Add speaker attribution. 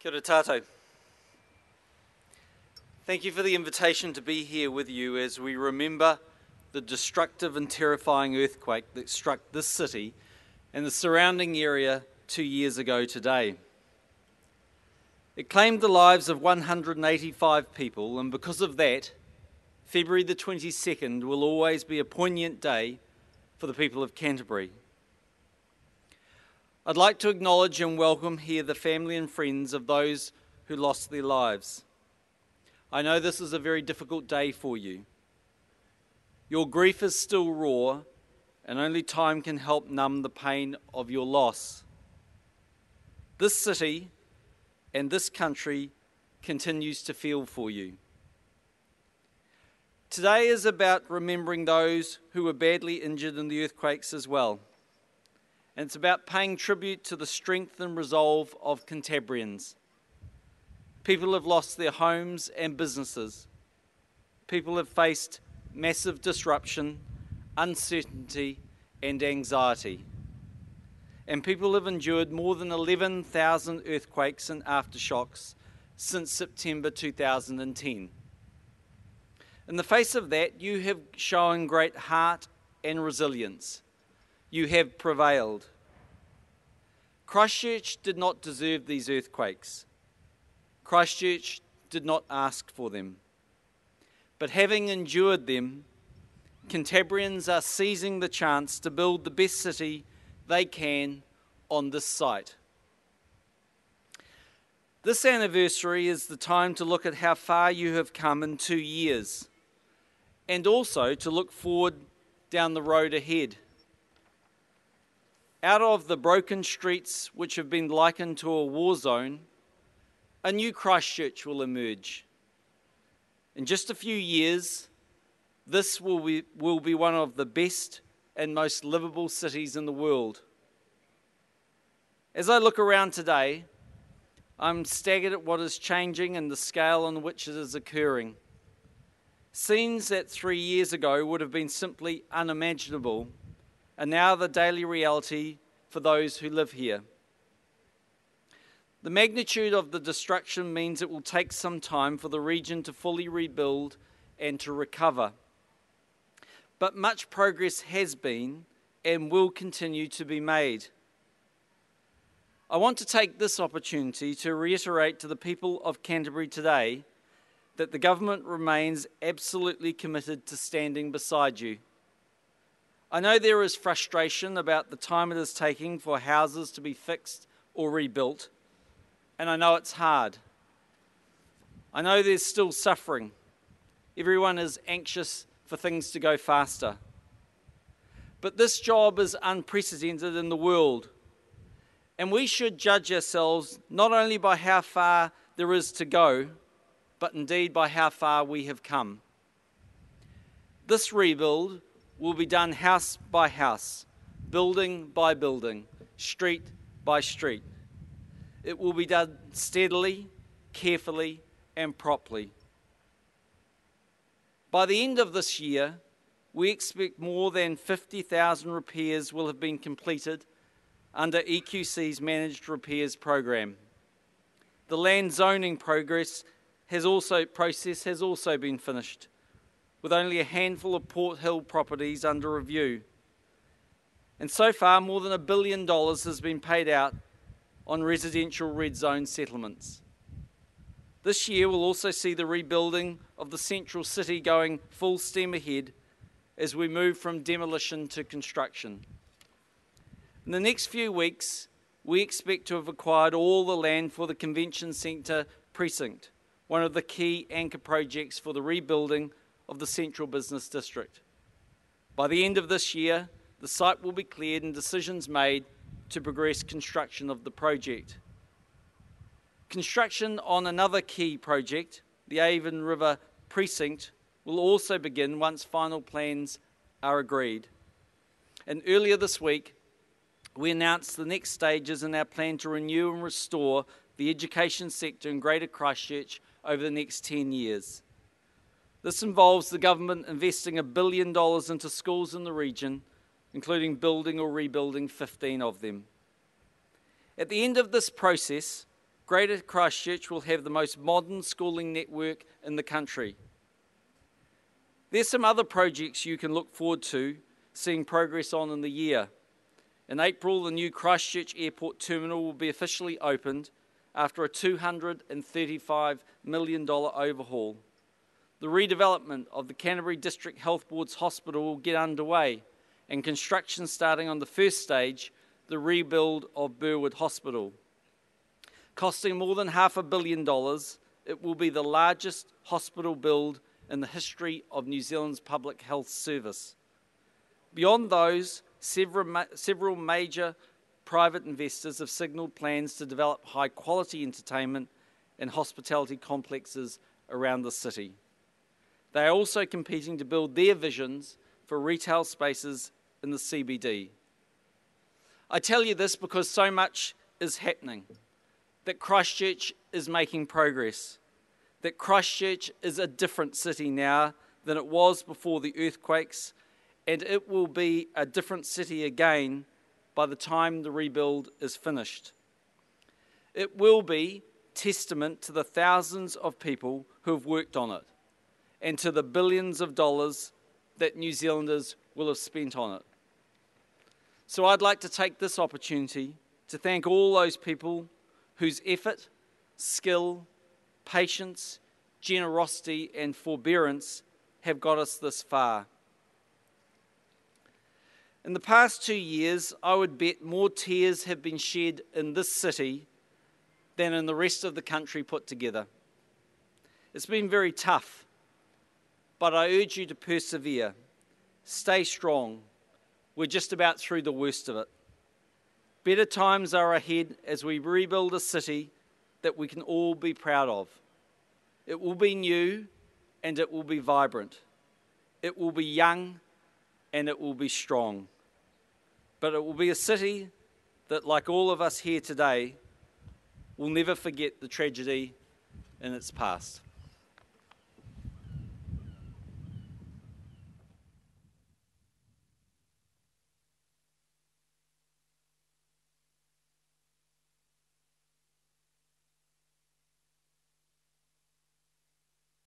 Speaker 1: Kia ora tātou. Thank you for the invitation to be here with you as we remember the destructive and terrifying earthquake that struck this city and the surrounding area 2 years ago today. It claimed the lives of 185 people, and because of that, February the 22nd will always be a poignant day for the people of Canterbury. I'd like to acknowledge and welcome here the family and friends of those who lost their lives. I know this is a very difficult day for you. Your grief is still raw, and only time can help numb the pain of your loss. This city and this country continues to feel for you. Today is about remembering those who were badly injured in the earthquakes as well. And it's about paying tribute to the strength and resolve of Cantabrians. People have lost their homes and businesses. People have faced massive disruption, uncertainty, and anxiety. And people have endured more than 11,000 earthquakes and aftershocks since September 2010. In the face of that, you have shown great heart and resilience. You have prevailed. Christchurch did not deserve these earthquakes. Christchurch did not ask for them. But having endured them, Cantabrians are seizing the chance to build the best city they can on this site. This anniversary is the time to look at how far you have come in 2 years, and also to look forward down the road ahead. Out of the broken streets which have been likened to a war zone, a new Christchurch will emerge. In just a few years, this will be one of the best and most livable cities in the world. As I look around today, I'm staggered at what is changing and the scale on which it is occurring. Scenes that 3 years ago would have been simply unimaginable are now the daily reality for those who live here. The magnitude of the destruction means it will take some time for the region to fully rebuild and to recover. But much progress has been and will continue to be made. I want to take this opportunity to reiterate to the people of Canterbury today that the government remains absolutely committed to standing beside you. I know there is frustration about the time it is taking for houses to be fixed or rebuilt, and I know it's hard. I know there's still suffering. Everyone is anxious for things to go faster. But this job is unprecedented in the world, and we should judge ourselves not only by how far there is to go, but indeed by how far we have come. This rebuild will be done house by house, building by building, street by street. It will be done steadily, carefully, and properly. By the end of this year, we expect more than 50,000 repairs will have been completed under EQC's Managed Repairs Program. The land zoning process has also been finished, with only a handful of Port Hill properties under review. And so far, more than $1 billion has been paid out on residential red zone settlements. This year will also see the rebuilding of the central city going full steam ahead as we move from demolition to construction. In the next few weeks, we expect to have acquired all the land for the Convention Centre precinct, one of the key anchor projects for the rebuilding of the Central Business District. By the end of this year, the site will be cleared and decisions made to progress construction of the project. Construction on another key project, the Avon River Precinct, will also begin once final plans are agreed. And earlier this week, we announced the next stages in our plan to renew and restore the education sector in Greater Christchurch over the next 10 years. This involves the government investing $1 billion into schools in the region, including building or rebuilding 15 of them. At the end of this process, Greater Christchurch will have the most modern schooling network in the country. There's some other projects you can look forward to seeing progress on in the year. In April, the new Christchurch Airport Terminal will be officially opened after a $235 million overhaul. The redevelopment of the Canterbury District Health Board's hospital will get underway, and construction starting on the first stage, the rebuild of Burwood Hospital. Costing more than $500 million, it will be the largest hospital build in the history of New Zealand's public health service. Beyond those, several major private investors have signalled plans to develop high-quality entertainment and hospitality complexes around the city. They are also competing to build their visions for retail spaces in the CBD. I tell you this because so much is happening, that Christchurch is making progress, that Christchurch is a different city now than it was before the earthquakes, and it will be a different city again by the time the rebuild is finished. It will be testament to the thousands of people who have worked on it and to the billions of dollars that New Zealanders will have spent on it. So I'd like to take this opportunity to thank all those people whose effort, skill, patience, generosity and forbearance have got us this far. In the past 2 years, I would bet more tears have been shed in this city than in the rest of the country put together. It's been very tough, but I urge you to persevere. Stay strong. We're just about through the worst of it. Better times are ahead as we rebuild a city that we can all be proud of. It will be new and it will be vibrant. It will be young and it will be strong. But it will be a city that, like all of us here today, will never forget the tragedy in its past.